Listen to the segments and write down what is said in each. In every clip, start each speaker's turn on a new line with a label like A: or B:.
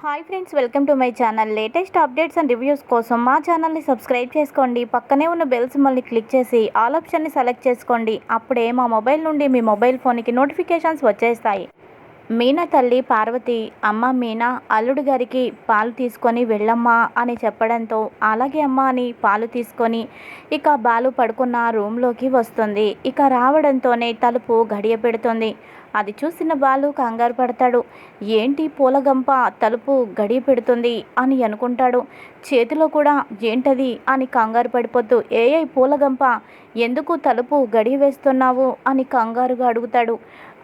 A: Hi friends, welcome to my channel. Latest updates and reviews కోసం మా ఛానల్ని subscribe చేసుకోండి. పక్కనే ఉన్న బెల్ సింబల్ని క్లిక్ చేసి ఆల్ ఆప్షన్ని సెలెక్ట్ చేసుకోండి. అప్పుడే మా మొబైల్ నుండి మీ మొబైల్ ఫోన్కి నోటిఫికేషన్స్ వచ్చేస్తాయి. మీనా తల్లి పార్వతి, అమ్మ మీనా, అల్లుడు గారికి పాలు తీసుకొని వెళ్ళమ్మా అని చెప్పడంతో అలాగే అమ్మ అని పాలు తీసుకొని ఇక బాలు పడుకున్న రూమ్లోకి వస్తుంది. ఇక రావడంతోనే తలుపు గడియ పెడుతుంది. అది చూసిన బాలు కంగారు పడతాడు. ఏంటి పూలగంప తలుపు గడియ పెడుతుంది అని అనుకుంటాడు. చేతిలో కూడా ఏంటది అని కంగారు పడిపోతూ, ఏయ్ పూలగంప, ఎందుకు తలుపు గడియ వేస్తున్నావు అని కంగారుగా అడుగుతాడు.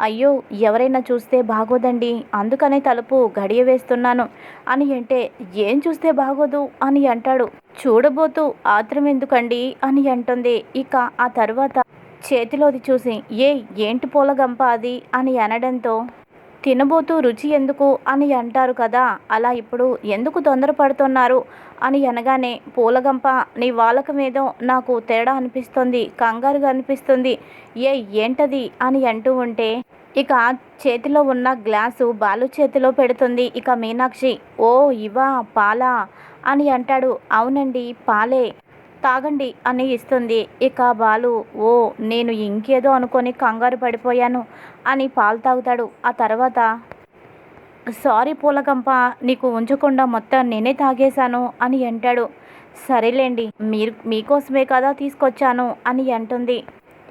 A: అయ్యో, ఎవరైనా చూస్తే బాగోదండి, అందుకనే తలుపు గడియ వేస్తున్నాను అని అంటే, ఏం చూస్తే బాగోదు అని అంటాడు. చూడబోతూ ఆత్రం ఎందుకండి అని అంటుంది. ఇక ఆ తర్వాత చేతిలోది చూసి, ఏంటి పూలగంప అది అని అనడంతో, తినబోతూ రుచి ఎందుకు అని అంటారు కదా, అలా ఇప్పుడు ఎందుకు తొందరపడుతున్నారు అని అనగానే, పూలగంప నీ వాలకం ఏదో నాకు తేడా అనిపిస్తుంది, కంగారుగా అనిపిస్తుంది, ఏంటది అని అంటూ ఉంటే ఇక చేతిలో ఉన్న గ్లాసు బాలు చేతిలో పెడుతుంది. ఇక మీనాక్షి, ఓ ఇవా పాలా అని అంటాడు. అవునండి, పాలే, తాగండి అని ఇస్తుంది. ఇక బాలు, ఓ నేను ఇంకేదో అనుకొని కంగారు పడిపోయాను అని పాలు తాగుతాడు. ఆ తర్వాత, సారీ పూలకంప, నీకు ఉంచకుండా మొత్తం నేనే తాగేశాను అని అంటాడు. సరేలేండి, మీకోసమే కదా తీసుకొచ్చాను అని అంటుంది.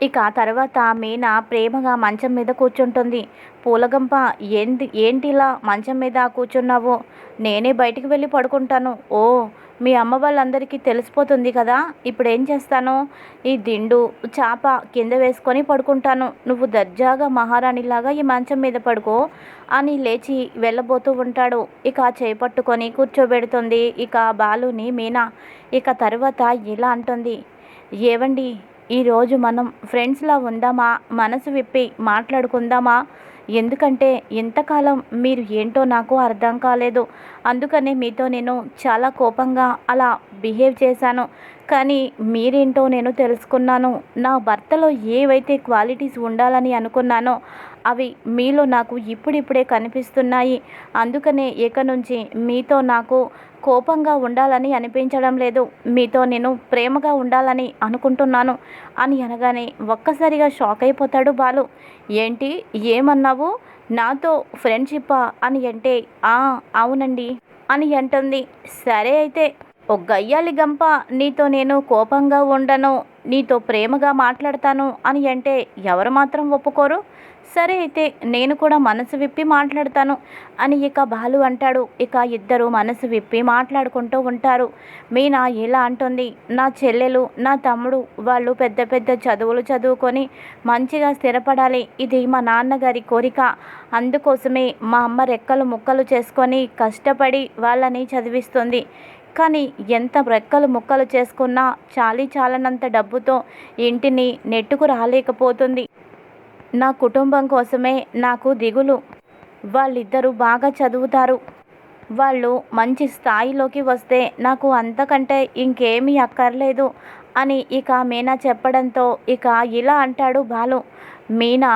A: ఇక ఆ తర్వాత మీనా ప్రేమగా మంచం మీద కూర్చుంటుంది. పూలగంప, ఏంటిలా మంచం మీద కూర్చున్నావు? నేనే బయటికి వెళ్ళి పడుకుంటాను. ఓ, మీ అమ్మ వాళ్ళందరికీ తెలిసిపోతుంది కదా, ఇప్పుడేం చేస్తాను, ఈ దిండు చాప కింద వేసుకొని పడుకుంటాను, నువ్వు దర్జాగా మహారాణిలాగా ఈ మంచం మీద పడుకో అని లేచి వెళ్ళబోతూ ఉంటాడు. ఇక చేపట్టుకొని కూర్చోబెడుతుంది ఇక బాలుని మీనా. ఇక తర్వాత ఇలా అంటుంది, ఏవండి, ఈరోజు మనం ఫ్రెండ్స్లా ఉందామా, మనసు విప్పి మాట్లాడుకుందామా, ఎందుకంటే ఇంతకాలం మీరు ఏంటో నాకు అర్థం కాలేదు, అందుకనే మీతో నేను చాలా కోపంగా అలా బిహేవ్ చేశాను, కానీ మీరేంటో నేను తెలుసుకున్నాను. నా భర్తలో ఏవైతే క్వాలిటీస్ ఉండాలని అనుకున్నానో అవి మీలో నాకు ఇప్పుడిప్పుడే కనిపిస్తున్నాయి, అందుకనే ఇక నుంచి మీతో నాకు కోపంగా ఉండాలని అనిపించడం లేదు, మీతో నేను ప్రేమగా ఉండాలని అనుకుంటున్నాను అని అనగానే ఒక్కసారిగా షాక్ అయిపోతాడు బాలు. ఏంటి, ఏమన్నావు, నాతో ఫ్రెండ్షిప్పా అని అంటే, అవునండి అని అంటుంది. సరే అయితే, ఓ గయ్యాలి గంప, నీతో నేను కోపంగా ఉండను, నీతో ప్రేమగా మాట్లాడతాను అని అంటే ఎవరు మాత్రం ఒప్పుకోరు, సరే అయితే నేను కూడా మనసు విప్పి మాట్లాడతాను అని ఇక బాలు అంటాడు. ఇక ఇద్దరు మనసు విప్పి మాట్లాడుకుంటూ ఉంటారు. మీనా ఇలా అంటుంది, నా చెల్లెలు నా తమ్ముడు వాళ్ళు పెద్ద పెద్ద చదువులు చదువుకొని మంచిగా స్థిరపడాలి, ఇది మా నాన్నగారి కోరిక, అందుకోసమే మా అమ్మ రెక్కలు ముక్కలు చేసుకొని కష్టపడి వాళ్ళని చదివిస్తుంది, కానీ ఎంత రెక్కలు ముక్కలు చేసుకున్నా చాలనంత డబ్బుతో ఇంటిని నెట్టుకు రాలేకపోతుంది, నా కుటుంబం కోసమే నాకు దిగులు, వాళ్ళిద్దరూ బాగా చదువుతారు, వాళ్ళు మంచి స్థాయిలోకి వస్తే నాకు అంతకంటే ఇంకేమీ అక్కర్లేదు అని ఇక మీనా చెప్పడంతో ఇక ఇలా అంటాడు బాలు. మీనా,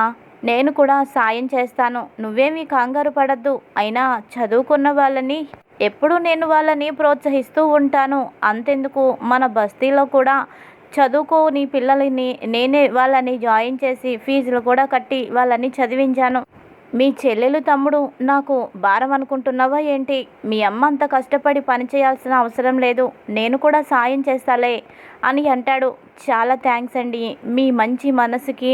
A: నేను కూడా సాయం చేస్తాను, నువ్వేమీ కంగారు పడద్దు, అయినా చదువుకున్న వాళ్ళని ఎప్పుడూ నేను వాళ్ళని ప్రోత్సహిస్తూ ఉంటాను, అంతెందుకు మన బస్తీలో కూడా చదువుకోని పిల్లలని నేనే వాళ్ళని జాయిన్ చేసి ఫీజులు కూడా కట్టి వాళ్ళని చదివించాను, మీ చెల్లెలు తమ్ముడు నాకు భారం అనుకుంటున్నావా ఏంటి, మీ అమ్మ అంత కష్టపడి పని చేయాల్సిన అవసరం లేదు, నేను కూడా సాయం చేస్తాలే అని అంటాడు. చాలా థ్యాంక్స్ అండి, మీ మంచి మనసుకి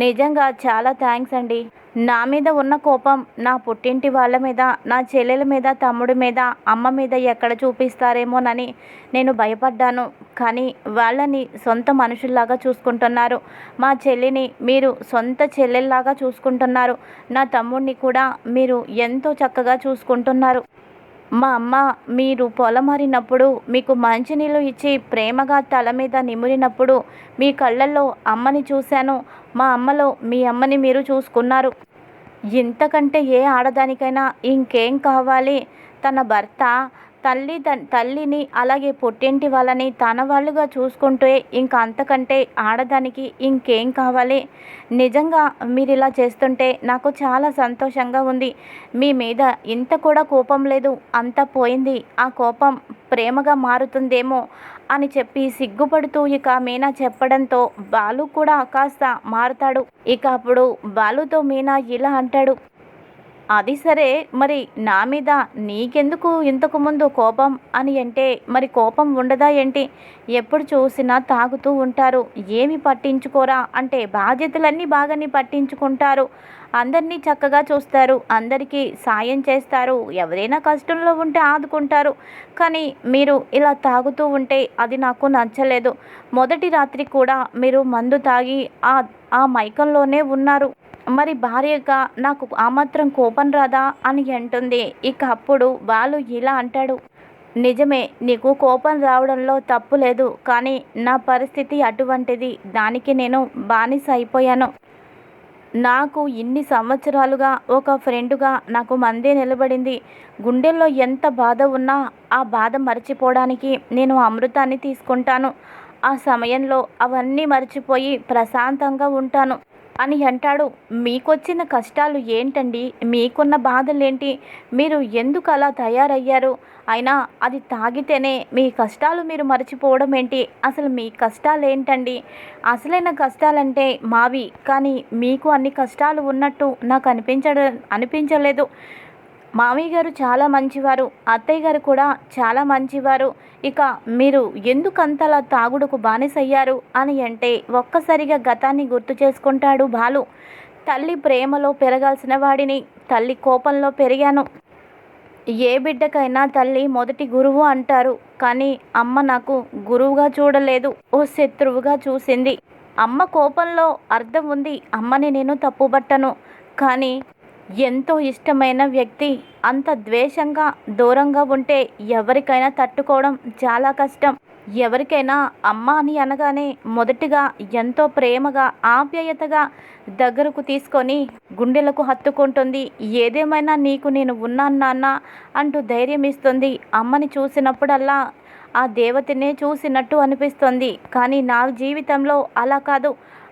A: నిజంగా చాలా థ్యాంక్స్ అండి, నా మీద ఉన్న కోపం నా పుట్టింటి వాళ్ళ మీద, నా చెల్లెల మీద, తమ్ముడి మీద, అమ్మ మీద ఎక్కడ చూపిస్తారేమోనని నేను భయపడ్డాను, కానీ వాళ్ళని సొంత మనుషుల్లాగా చూసుకుంటున్నారు, మా చెల్లిని మీరు సొంత చెల్లెల్లాగా చూసుకుంటున్నారు, నా తమ్ముడిని కూడా మీరు ఎంతో చక్కగా చూసుకుంటున్నారు, మా అమ్మ మీరు పొలమారినప్పుడు మీకు మంచినీళ్ళు ఇచ్చి ప్రేమగా తల మీద నిమురినప్పుడు మీ కళ్ళల్లో అమ్మని చూశాను, మా అమ్మలో మీ అమ్మని మీరు చూసుకున్నారు, ఇంతకంటే ఏ ఆడదానికైనా ఇంకేం కావాలి, తన భర్త తల్లిని అలాగే పుట్టింటి వాళ్ళని తన వాళ్ళుగా చూసుకుంటే ఇంకా అంతకంటే ఆడదానికి ఇంకేం కావాలి. నిజంగా మీరు ఇలా చేస్తుంటే నాకు చాలా సంతోషంగా ఉంది. మీ మీద ఇంత కూడా కోపం లేదు, అంతా పోయింది. ఆ కోపం ప్రేమగా మారుతుందేమో అని చెప్పి సిగ్గుపడుతూ ఇక మీనా చెప్పడంతో బాలు కూడా కాస్త మారుతాడు. ఇక అప్పుడు బాలుతో మీనా ఇలా అంటాడు, అది సరే, మరి నా మీద నీకెందుకు ఇంతకు ముందు కోపం అని అంటే, మరి కోపం ఉండదా ఏంటి? ఎప్పుడు చూసినా తాగుతూ ఉంటారు, ఏమి పట్టించుకోరా అంటే బాధ్యతలన్నీ బాగానే పట్టించుకుంటారు, అందరినీ చక్కగా చూస్తారు, అందరికీ సాయం చేస్తారు, ఎవరైనా కష్టంలో ఉంటే ఆదుకుంటారు. కానీ మీరు ఇలా తాగుతూ ఉంటే అది నాకు నచ్చలేదు. మొదటి రాత్రి కూడా మీరు మందు తాగి ఆ ఆ మైకంలోనే ఉన్నారు. మరి భార్యగా నాకు ఆ మాత్రం కోపం రాదా అని అంటుంది. ఇక అప్పుడు బాలు ఇలా అంటాడు, నిజమే, నీకు కోపం రావడంలో తప్పు లేదు, కానీ నా పరిస్థితి అటువంటిది, దానికి నేను బానిస అయిపోయాను. నాకు ఇన్ని సంవత్సరాలుగా ఒక ఫ్రెండుగా నాకు మందే నిలబడింది. గుండెల్లో ఎంత బాధ ఉన్నా ఆ బాధ మర్చిపోవడానికి నేను అమృతాన్ని తీసుకుంటాను. ఆ సమయంలో అవన్నీ మర్చిపోయి ప్రశాంతంగా ఉంటాను అని అంటాడు. మీకొచ్చిన కష్టాలు ఏంటండి? మీకున్న బాధలేంటి? మీరు ఎందుకు అలా తయారయ్యారు? అయినా అది తాగితేనే మీ కష్టాలు మీరు మర్చిపోవడం ఏంటి? అసలు మీ కష్టాలు ఏంటండి? అసలైన కష్టాలంటే మావి, కానీ మీకు అన్ని కష్టాలు ఉన్నట్టు నాకు అనిపించలేదు. మామయ్య గారు చాలా మంచివారు, అత్తయ్య గారు కూడా చాలా మంచివారు. ఇక మీరు ఎందుకంతలా తాగుడుకు బానిసయ్యారు అని అంటే ఒక్కసారిగా గతాన్ని గుర్తు చేసుకుంటాడు బాలు. తల్లి ప్రేమలో పెరగాల్సిన వాడిని తల్లి కోపంలో పెరిగాను. ఏ బిడ్డకైనా తల్లి మొదటి గురువు అంటారు, కానీ అమ్మ నాకు గురువుగా చూడలేదు, ఓ శత్రువుగా చూసింది. అమ్మ కోపంలో అర్థం ఉంది, అమ్మని నేను తప్పుబట్టను. కానీ ఎంతో ఇష్టమైన వ్యక్తి అంత ద్వేషంగా దూరంగా ఉంటే ఎవరికైనా తట్టుకోవడం చాలా కష్టం. ఎవరికైనా అమ్మ అని అనగానే మొదటిగా ఎంతో ప్రేమగా ఆప్యాయతగా దగ్గరకు తీసుకొని గుండెలకు హత్తుకుంటుంది. ఏదేమైనా నీకు నేను ఉన్నాను నాన్న అంటూ ధైర్యం ఇస్తుంది. అమ్మని చూసినప్పుడల్లా ఆ దేవతనే చూసినట్టు అనిపిస్తుంది. కానీ నా జీవితంలో అలా కాదు.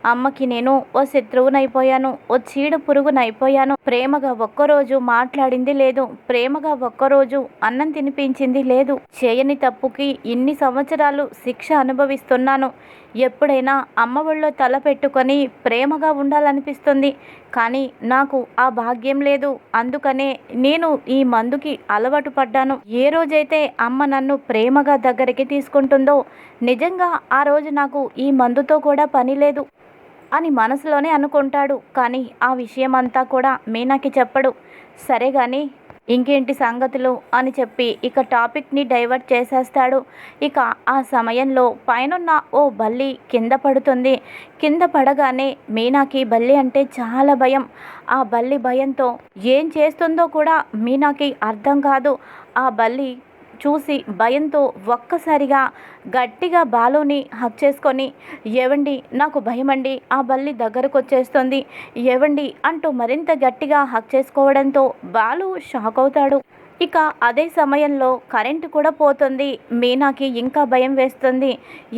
A: అమ్మకి నేను ఓ శత్రువునైపోయాను, ఓ చీడ పురుగునైపోయాను. ప్రేమగా ఒక్కరోజు మాట్లాడింది లేదు, ప్రేమగా ఒక్కరోజు అన్నం తినిపించింది లేదు. చేయని తప్పుకి ఇన్ని సంవత్సరాలు శిక్ష అనుభవిస్తున్నాను. ఎప్పుడైనా అమ్మ ఒళ్ళో తల పెట్టుకొని ప్రేమగా ఉండాలనిపిస్తుంది, కానీ నాకు ఆ భాగ్యం లేదు. అందుకనే నేను ఈ మందుకి అలవాటు పడ్డాను. ఏ రోజైతే అమ్మ నన్ను ప్రేమగా దగ్గరికి తీసుకుంటుందో నిజంగా ఆ రోజు నాకు ఈ మందుతో కూడా పని లేదు అని మనసులోనే అనుకుంటాడు. కానీ ఆ విషయం అంతా కూడా మీనాకి చెప్పడు. సరే కానీ ఇంకేంటి సంగతులు అని చెప్పి ఇక టాపిక్ని డైవర్ట్ చేసేస్తాడు. ఇక ఆ సమయంలో పైనున్న ఓ బల్లి కింద పడుతుంది. కింద పడగానే మీనాకి బల్లి అంటే చాలా భయం. ఆ బల్లి భయంతో ఏం చేస్తుందో కూడా మీనాకి అర్థం కాదు. ఆ బల్లి చూసి భయంతో ఒక్కసారిగా గట్టిగా బాలుని హక్ చేసుకొని, ఏవండి నాకు భయమండి, ఆ బల్లి దగ్గరకు వచ్చేస్తుంది, ఏవండి అంటూ మరింత గట్టిగా హక్ చేసుకోవడంతో బాలు షాక్ అవుతాడు. ఇక అదే సమయంలో కరెంటు కూడా పోతుంది. మీనాకి ఇంకా భయం వేస్తుంది.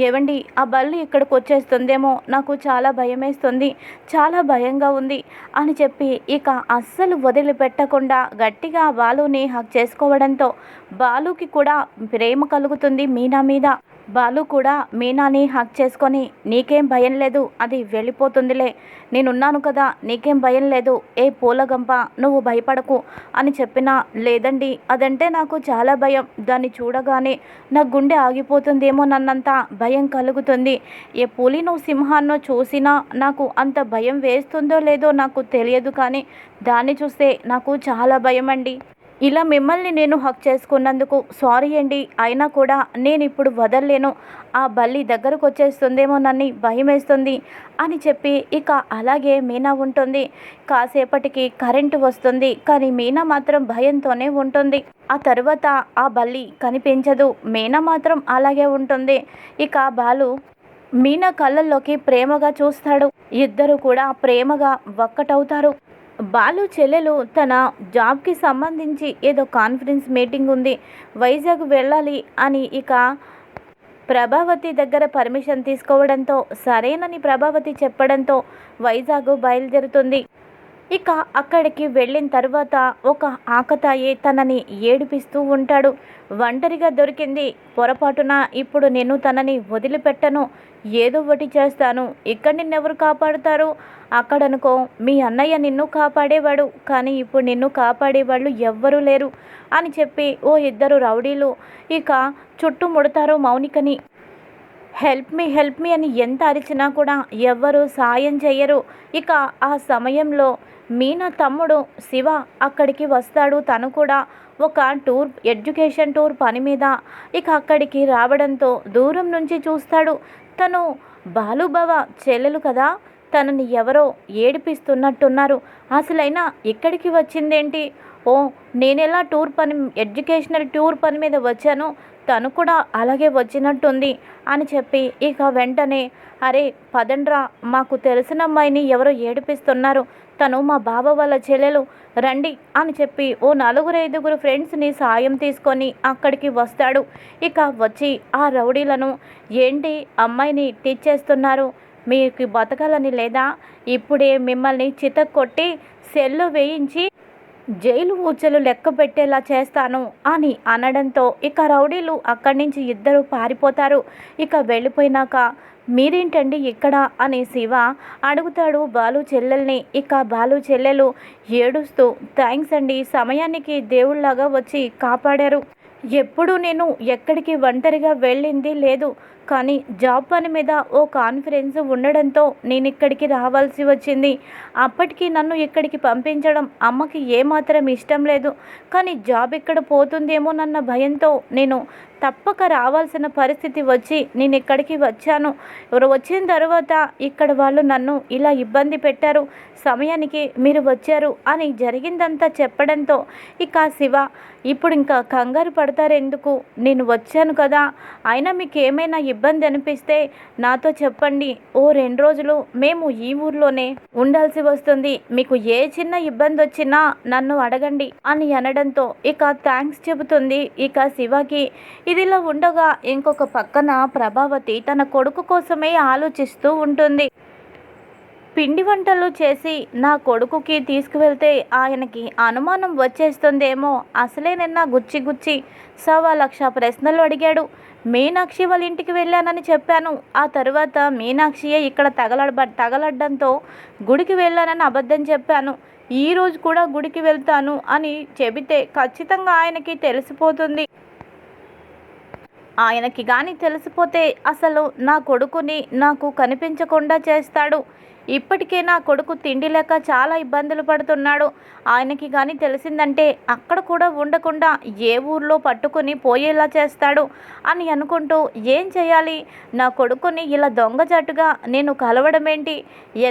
A: ఏవండి ఆ బల్లి ఇక్కడికి వచ్చేస్తుందేమో, నాకు చాలా భయం వేస్తుంది, చాలా భయంగా ఉంది అని చెప్పి ఇక అస్సలు వదిలిపెట్టకుండా గట్టిగా బాలుని హక్ చేసుకోవడంతో బాలుకి కూడా ప్రేమ కలుగుతుంది మీనా మీద. బాలు కూడా మీనాని హక్ చేసుకొని, నీకేం భయం లేదు, అది వెళ్ళిపోతుందిలే, నేనున్నాను కదా, నీకేం భయం లేదు, ఏ పూలగంప నువ్వు భయపడకు అని చెప్పినా, లేదండి అదంటే నాకు చాలా భయం, దాన్ని చూడగానే నా గుండె ఆగిపోతుందేమో, నన్నంత భయం కలుగుతుంది, ఏ పులినో సింహాన్నో చూసినా నాకు అంత భయం వేస్తుందో లేదో నాకు తెలియదు, కానీ దాన్ని చూస్తే నాకు చాలా భయం అండి. ఇలా మిమ్మల్ని నేను హక్ చేసుకున్నందుకు సారీ అండి, అయినా కూడా నేను ఇప్పుడు వదలలేను, ఆ బల్లి దగ్గరకు వచ్చేస్తుందేమో, నన్ను భయం వేస్తుంది అని చెప్పి ఇక అలాగే మీనా ఉంటుంది. కాసేపటికి కరెంటు వస్తుంది, కానీ మీనా మాత్రం భయంతోనే ఉంటుంది. ఆ తర్వాత ఆ బల్లి కనిపించదు, మీనా మాత్రం అలాగే ఉంటుంది. ఇక బాలు మీనా కళ్ళల్లోకి ప్రేమగా చూస్తాడు. ఇద్దరు కూడా ప్రేమగా ఒక్కటవుతారు. బాలు చెల్లెలు తన జాబ్కి సంబంధించి ఏదో కాన్ఫరెన్స్ మీటింగ్ ఉంది, వైజాగ్ వెళ్ళాలి అని ఇక ప్రభావతి దగ్గర పర్మిషన్ తీసుకోవడంతో సరేనని ప్రభావతి చెప్పడంతో వైజాగ్ బయలుదేరుతుంది. ఇక అక్కడికి వెళ్ళిన తర్వాత ఒక ఆకతాయి తనని ఏడిపిస్తూ ఉంటాడు. ఒంటరిగా దొరికింది, పొరపాటున ఇప్పుడు నేను తనని వదిలిపెట్టను, ఏదో ఒకటి చేస్తాను, ఇక్కడ నిన్నెవరు కాపాడుతారు, అక్కడనుకో మీ అన్నయ్య నిన్ను కాపాడేవాడు, కానీ ఇప్పుడు నిన్ను కాపాడేవాళ్ళు ఎవ్వరూ లేరు అని చెప్పి ఓ ఇద్దరు రౌడీలు ఇక చుట్టుముడతారు మౌనికని. హెల్ప్ మీ అని ఎంత అరిచినా కూడా ఎవ్వరూ సాయం చెయ్యరు. ఇక ఆ సమయంలో మీనా తమ్ముడు శివ అక్కడికి వస్తాడు. తను కూడా ఒక ఎడ్యుకేషన్ టూర్ పని మీద ఇక అక్కడికి రావడంతో దూరం నుంచి చూస్తాడు. తను బాలుబావ చెల్లెలు కదా, తనని ఎవరో ఏడిపిస్తున్నట్టున్నారు, అసలైనా ఇక్కడికి వచ్చిందేంటి, ఓ నేనెలా ఎడ్యుకేషనల్ టూర్ పని మీద వచ్చాను, తను కూడా అలాగే వచ్చినట్టుంది అని చెప్పి ఇక వెంటనే అరే పదండ్రా, మాకు తెలిసిన అమ్మాయిని ఎవరో ఏడిపిస్తున్నారు, తను మా బావ వాళ్ళ చెల్లెలు, రండి అని చెప్పి ఓ 4-5 ఫ్రెండ్స్ని సాయం తీసుకొని అక్కడికి వస్తాడు. ఇక వచ్చి ఆ రౌడీలను ఏంటి అమ్మాయిని టీచ్ చేస్తున్నారు, మీకు బతకాలని లేదా, ఇప్పుడే మిమ్మల్ని చితక్కొట్టి సెల్లు వేయించి జైలు ఊచలు లెక్క పెట్టేలా చేస్తాను అని అనడంతో ఇక రౌడీలు అక్కడి నుంచి ఇద్దరు పారిపోతారు. ఇక వెళ్ళిపోయినాక మీరేంటండి ఇక్కడ అని శివ అడుగుతాడు బాలు చెల్లెల్ని. ఇక బాలు చెల్లెలు ఏడుస్తూ థ్యాంక్స్ అండి, సమయానికి దేవుళ్లాగా వచ్చి కాపాడారు, ఎప్పుడు నేను ఎక్కడికి ఒంటరిగా వెళ్ళింది లేదు, కానీ జాబ్ పని మీద ఓ కాన్ఫరెన్స్ ఉండడంతో నేను ఇక్కడికి రావాల్సి వచ్చింది, అప్పటికి నన్ను ఇక్కడికి పంపించడం అమ్మకి ఏమాత్రం ఇష్టం లేదు, కానీ జాబ్ ఇక్కడ పోతుందేమోనన్న భయంతో నేను తప్పక రావాల్సిన పరిస్థితి వచ్చి నేను ఇక్కడికి వచ్చాను. ఎవరు వచ్చిన తర్వాత ఇక్కడ వాళ్ళు నన్ను ఇలా ఇబ్బంది పెట్టారు, సమయానికి మీరు వచ్చారు అని జరిగిందంతా చెప్పడంతో ఇక శివ ఇప్పుడు ఇంకా కంగారు పడతారెందుకు, నేను వచ్చాను కదా, అయినా మీకు ఏమైనా ఇబ్బంది అనిపిస్తే నాతో చెప్పండి, ఓ 2 రోజులు మేము ఈ ఊర్లోనే ఉండాల్సి వస్తుంది, మీకు ఏ చిన్న ఇబ్బంది వచ్చినా నన్ను అడగండి అని అనడంతో ఇక థ్యాంక్స్ చెబుతుంది ఇక శివకి. ఇదిలా ఉండగా ఇంకొక పక్కన ప్రభావతి తన కొడుకు కోసమే ఆలోచిస్తూ ఉంటుంది. పిండి వంటలు చేసి నా కొడుకుకి తీసుకువెళ్తే ఆయనకి అనుమానం వచ్చేస్తుందేమో, అసలే నిన్న గుచ్చి 1,00,000 ప్రశ్నలు అడిగాడు. మీనాక్షి వాళ్ళ ఇంటికి వెళ్ళానని చెప్పాను, ఆ తర్వాత మీనాక్షియే ఇక్కడ తగలడ్డంతో గుడికి వెళ్ళానని అబద్ధం చెప్పాను, ఈరోజు కూడా గుడికి వెళ్తాను అని చెబితే ఖచ్చితంగా ఆయనకి తెలిసిపోతుంది, ఆయనకి కానీ తెలిసిపోతే అసలు నా కొడుకుని నాకు కనిపించకుండా చేస్తాడు, ఇప్పటికే నా కొడుకు తిండి లేక చాలా ఇబ్బందులు పడుతున్నాడు, ఆయనకి కానీ తెలిసిందంటే అక్కడ కూడా ఉండకుండా ఏ ఊర్లో పట్టుకుని పోయేలా చేస్తాడు అని అనుకుంటూ ఏం చేయాలి, నా కొడుకుని ఇలా దొంగచాటుగా నేను కలవడమేంటి,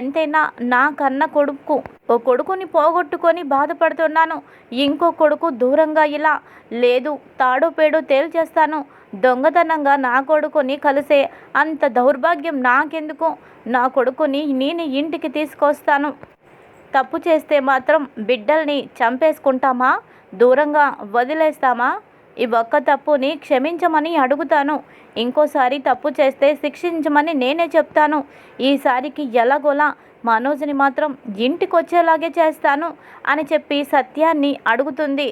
A: ఎంతైనా నా కన్న ఓ కొడుకుని పోగొట్టుకొని బాధపడుతున్నాను, ఇంకో కొడుకు దూరంగా ఇలా లేదు, తాడో పేడో తేల్చేస్తాను, దొంగతనంగా నా కొడుకుని కలిసే అంత దౌర్భాగ్యం నాకెందుకు, నా కొడుకుని నేను ఇంటికి తీసుకొస్తాను, తప్పు చేస్తే మాత్రం బిడ్డల్ని చంపేసుకుంటామా, దూరంగా వదిలేస్తామా, ఈ ఒక్క తప్పుని క్షమించమని అడుగుతాను, ఇంకోసారి తప్పు చేస్తే శిక్షించమని నేనే చెప్తాను, ఈసారికి ఎలాగోలా మనోజ్ని మాత్రం ఇంటికి వచ్చేలాగే చేస్తాను అని చెప్పి సత్యాన్ని అడుగుతుంది.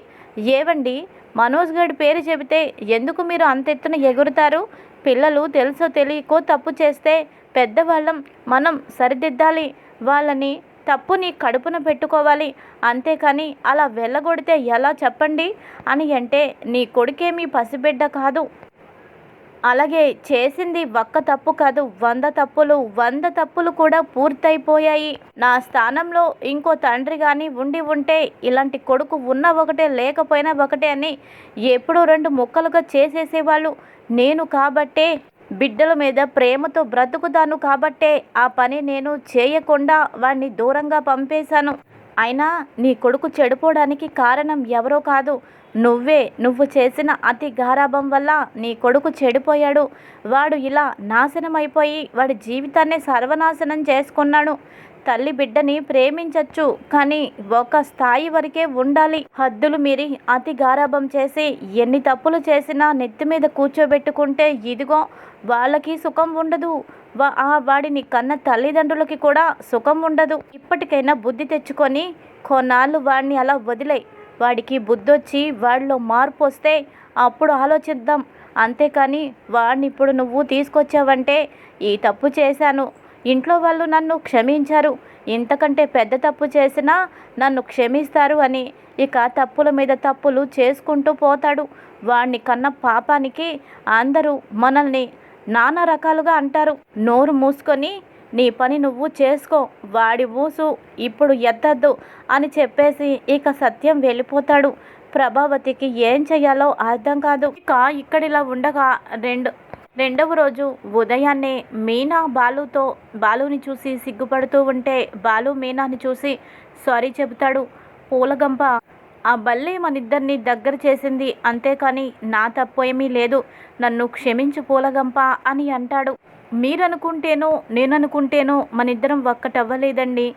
A: ఏవండి, మనోజ్ గడి పేరు చెబితే ఎందుకు మీరు అంత ఎత్తున ఎగురుతారు, పిల్లలు తెలుసో తెలియకో తప్పు చేస్తే పెద్దవాళ్ళం మనం సరిదిద్దాలి, వాళ్ళని తప్పుని కడుపున పెట్టుకోవాలి, అంతేకాని అలా వెళ్ళగొడితే ఎలా చెప్పండి అని అంటే నీ కొడుకేమీ పసిబిడ్డ కాదు, అలాగే చేసింది ఒక్క తప్పు కాదు 100 తప్పులు కూడా పూర్తయిపోయాయి, నా స్థానంలో ఇంకో తండ్రి కానీ ఉంటే ఇలాంటి కొడుకు ఉన్న ఒకటే లేకపోయినా ఒకటే అని ఎప్పుడో 2 ముక్కలుగా చేసేసేవాళ్ళు, నేను కాబట్టే బిడ్డల మీద ప్రేమతో బ్రతుకుతాను కాబట్టే ఆ పని నేను చేయకుండా వాడిని దూరంగా పంపేశాను, అయినా నీ కొడుకు చెడిపోవడానికి కారణం ఎవరో కాదు, నువ్వు చేసిన అతి గారాబం వల్ల నీ కొడుకు చెడిపోయాడు, వాడు ఇలా నాశనం అయిపోయి వాడి జీవితాన్ని సర్వనాశనం చేసుకున్నాడు, తల్లి బిడ్డని ప్రేమించచ్చు, కానీ ఒక స్థాయి వరకే ఉండాలి. హద్దులు మీరి అతి గారాబం చేసి ఎన్ని తప్పులు చేసినా నెత్తి మీద కూర్చోబెట్టుకుంటే ఇదిగో వాళ్ళకి సుఖం ఉండదు. వాడిని కన్న తల్లిదండ్రులకి కూడా సుఖం ఉండదు. ఇప్పటికైనా బుద్ధి తెచ్చుకొని కొన్నాళ్ళు వాడిని అలా వదిలేయి. వాడికి బుద్ధొచ్చి వాడిలో మార్పు వస్తే అప్పుడు ఆలోచిద్దాం. అంతేకాని వాడిని ఇప్పుడు నువ్వు తీసుకొచ్చావంటే ఈ తప్పు చేశాను, ఇంట్లో వాళ్ళు నన్ను క్షమించారు, ఇంతకంటే పెద్ద తప్పు చేసినా నన్ను క్షమిస్తారు అని ఇక తప్పుల మీద తప్పులు చేసుకుంటూ పోతాడు. వాడిని కన్న పాపానికి అందరూ మనల్ని నానా రకాలుగా అంటారు. నోరు మూసుకొని నీ పని నువ్వు చేసుకో, వాడి ఊసు ఇప్పుడు ఎత్తద్దు అని చెప్పేసి ఇక సత్యం వెళ్ళిపోతాడు. ప్రభావతికి ఏం చెయ్యాలో అర్థం కాదు. ఇక ఇక్కడిలా ఉండగా రెండవ రోజు ఉదయాన్నే మీనా బాలుని చూసి సిగ్గుపడుతూ ఉంటే బాలు మీనాని చూసి సారీ చెబుతాడు. పూలగంప ఆ బల్లి మనిద్దరిని దగ్గర చేసింది, అంతేకాని నా తప్పు ఏమీ లేదు, నన్ను క్షమించు పూలగంప అని అంటాడు. మీరనుకుంటేనో నేననుకుంటేనో మనిద్దరం ఒక్కటవ్వలేదండి.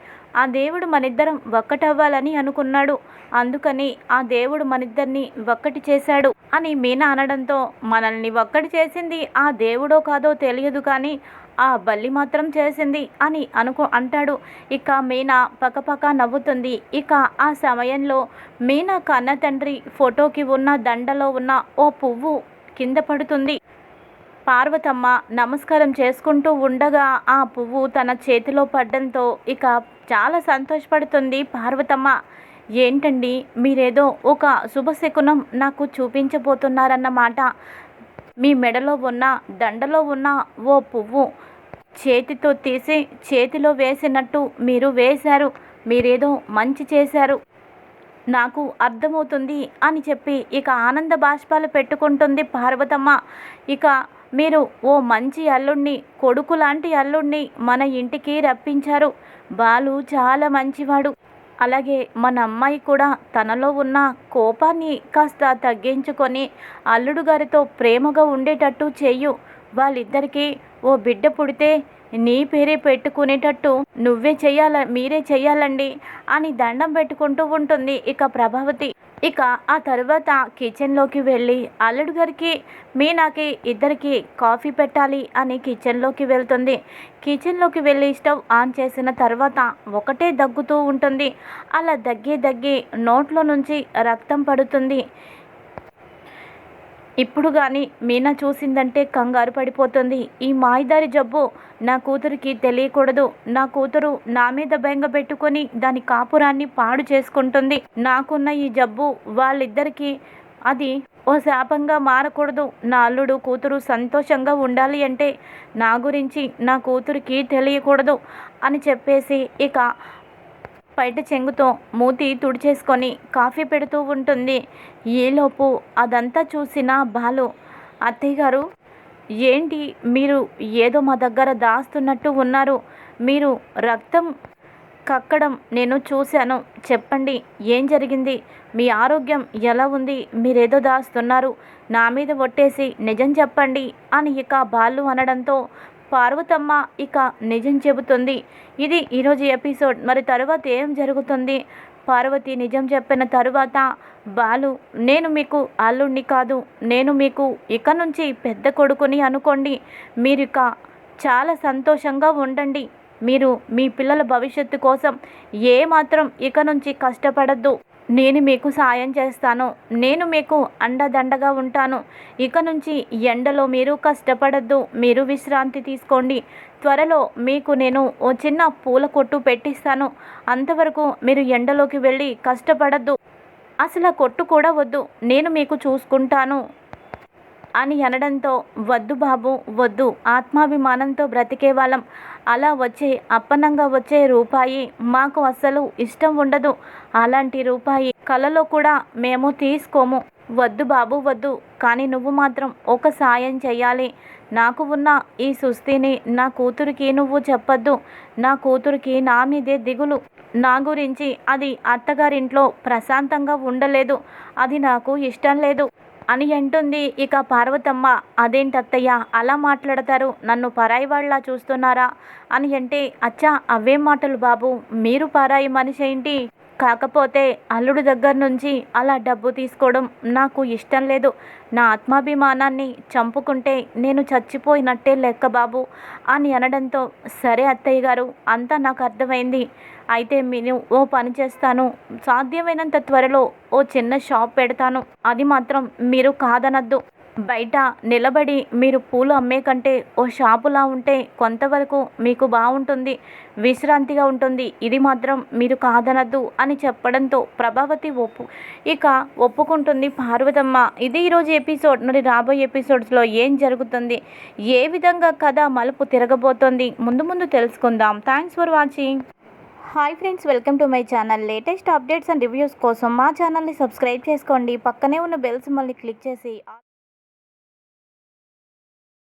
A: ఆ దేవుడు మనిద్దరం ఒక్కటవ్వాలని అనుకున్నాడు, అందుకని ఆ దేవుడు మనిద్దరిని ఒక్కటి చేశాడు అని మీనా అనడంతో మనల్ని ఒక్కటి చేసింది ఆ దేవుడో కాదో తెలియదు, కానీ ఆ బల్లి మాత్రం చేసింది అని అంటాడు. ఇక మీనా పకపక నవ్వుతుంది. ఇక ఆ సమయంలో మీనా కన్న తండ్రి ఫోటోకి ఉన్న దండలో ఉన్న ఓ పువ్వు కింద పడుతుంది. పార్వతమ్మ నమస్కారం చేసుకుంటూ ఉండగా ఆ పువ్వు తన చేతిలో పడ్డంతో ఇక చాలా సంతోషపడుతుంది పార్వతమ్మ. ఏంటండి, మీరేదో ఒక శుభశకునం నాకు చూపించబోతున్నారన్నమాట. మీ మెడలో ఉన్న దండలో ఉన్న ఓ పువ్వు చేతితో తీసి చేతిలో వేసినట్టు మీరు వేశారు, మీరేదో మంచి చేశారు, నాకు అర్థమవుతుంది అని చెప్పి ఇక ఆనంద బాష్పాలు పెట్టుకుంటుంది పార్వతమ్మ. ఇక మీరు ఓ మంచి అల్లుణ్ణి, కొడుకు లాంటి అల్లుణ్ణి మన ఇంటికి రప్పించారు. బాలు చాలా మంచివాడు. అలాగే మన అమ్మాయి కూడా తనలో ఉన్న కోపాన్ని కాస్త తగ్గించుకొని అల్లుడు గారితో ప్రేమగా ఉండేటట్టు చెయ్యు. వాళ్ళిద్దరికీ ఓ బిడ్డ పుడితే నీ పేరే పెట్టుకునేటట్టు మీరే చెయ్యాలండి అని దండం పెట్టుకుంటూ ఉంటుంది ఇక ప్రభావతి. ఇక ఆ తర్వాత కిచెన్లోకి వెళ్ళి అల్లుడు గారికి మీనాకి ఇద్దరికి కాఫీ పెట్టాలి అని కిచెన్లోకి వెళ్తుంది. కిచెన్లోకి వెళ్ళి స్టవ్ ఆన్ చేసిన తర్వాత ఒకటే దగ్గుతూ ఉంటుంది. అలా దగ్గి నోట్లో నుంచి రక్తం పడుతుంది. ఇప్పుడు కానీ మీనా చూసిందంటే కంగారు పడిపోతుంది. ఈ మాయదారి జబ్బు నా కూతురికి తెలియకూడదు. నా కూతురు నా మీద బెంగ పెట్టుకొని దాని కాపురాన్ని పాడు చేసుకుంటుంది. నాకున్న ఈ జబ్బు వాళ్ళిద్దరికీ అది ఓ శాపంగా మారకూడదు. నా అల్లుడు కూతురు సంతోషంగా ఉండాలి అంటే నా గురించి నా కూతురికి తెలియకూడదు అని చెప్పేసి ఇక బయట చెంగుతో మూతి తుడిచేసుకొని కాఫీ పెడుతూ ఉంటుంది. ఈలోపు అదంతా చూసిన బాలు, అత్తయ్య గారు ఏంటి మీరు ఏదో మా దగ్గర దాస్తున్నట్టు ఉన్నారు, మీరు రక్తం కక్కడం నేను చూశాను, చెప్పండి ఏం జరిగింది, మీ ఆరోగ్యం ఎలా ఉంది, మీరేదో దాస్తున్నారు, నా మీద ఒట్టేసి నిజం చెప్పండి అని ఇక బాలు అనడంతో పార్వతమ్మ ఇక నిజం చెబుతుంది. ఇది ఈరోజు ఎపిసోడ్. మరి తరువాత ఏం జరుగుతుంది? పార్వతి నిజం చెప్పిన తరువాత బాలు, నేను మీకు అల్లుడిని కాదు, నేను మీకు ఇక నుంచి పెద్ద కొడుకుని అనుకోండి, మీరు ఇక చాలా సంతోషంగా ఉండండి, మీరు మీ పిల్లల భవిష్యత్తు కోసం ఏమాత్రం ఇక నుంచి కష్టపడద్దు, నేను మీకు సాయం చేస్తాను, నేను మీకు అండదండగా ఉంటాను, ఇక నుంచి ఎండలో మీరు కష్టపడద్దు, మీరు విశ్రాంతి తీసుకోండి, త్వరలో మీకు నేను ఓ చిన్న పూల కొట్టు పెట్టిస్తాను, అంతవరకు మీరు ఎండలోకి వెళ్ళి కష్టపడద్దు, అసలు ఆ కొట్టు కూడా వద్దు, నేను మీకు చూసుకుంటాను అని అనడంతో వద్దు బాబు వద్దు, ఆత్మాభిమానంతో బ్రతికే వాళ్ళం, అలా వచ్చే అప్పనంగా వచ్చే రూపాయి మాకు అస్సలు ఇష్టం ఉండదు, అలాంటి రూపాయి కలలో కూడా మేము తీసుకోము, వద్దు బాబు వద్దు, కానీ నువ్వు మాత్రం ఒక సాయం చేయాలి, నాకు ఉన్న ఈ సుస్థిని నా కూతురికి నువ్వు చెప్పొద్దు, నా కూతురికి నా మీదే దిగులు, నా గురించి అది అత్తగారింట్లో ప్రశాంతంగా ఉండలేదు, అది నాకు ఇష్టం లేదు, అని అంటుంది. ఇక పార్వతమ్మ, అదేంటత్తయ్య అలా మాట్లాడతారు, నన్ను పరాయి వాళ్ళ చూస్తున్నారా అని అంటే, అచ్చా అవేం మాటలు బాబు, మీరు పరాయి మనిషి ఏంటి, కాకపోతే అల్లుడు దగ్గర నుంచి అలా డబ్బు తీసుకోవడం నాకు ఇష్టం లేదు, నా ఆత్మాభిమానాన్ని చంపుకుంటే నేను చచ్చిపోయినట్టే లెక్క బాబు అని అనడంతో, సరే అత్తయ్య గారు అంతా నాకు అర్థమైంది, అయితే నేను ఓ పని చేస్తాను, సాధ్యమైనంత త్వరలో ఓ చిన్న షాప్ పెడతాను, అది మాత్రం మీరు కాదనద్దు, బయట నిలబడి మీరు పూలు అమ్మే కంటే ఓ షాపులా ఉంటే కొంతవరకు మీకు బాగుంటుంది, విశ్రాంతిగా ఉంటుంది, ఇది మాత్రం మీరు కాదనద్దు అని చెప్పడంతో ప్రభావతి ఇక ఒప్పుకుంటుంది పార్వతమ్మ. ఇది ఈరోజు ఎపిసోడ్. మరి రాబోయే ఎపిసోడ్స్లో ఏం జరుగుతుంది, ఏ విధంగా కథ మలుపు తిరగబోతోంది, ముందు ముందు తెలుసుకుందాం. Thanks for watching. Hi friends, welcome to my channel. Latest updates and reviews కోసం మా ఛానల్ని సబ్స్క్రైబ్ చేసుకోండి. పక్కనే ఉన్న బెల్ సింబల్ని క్లిక్ చేసి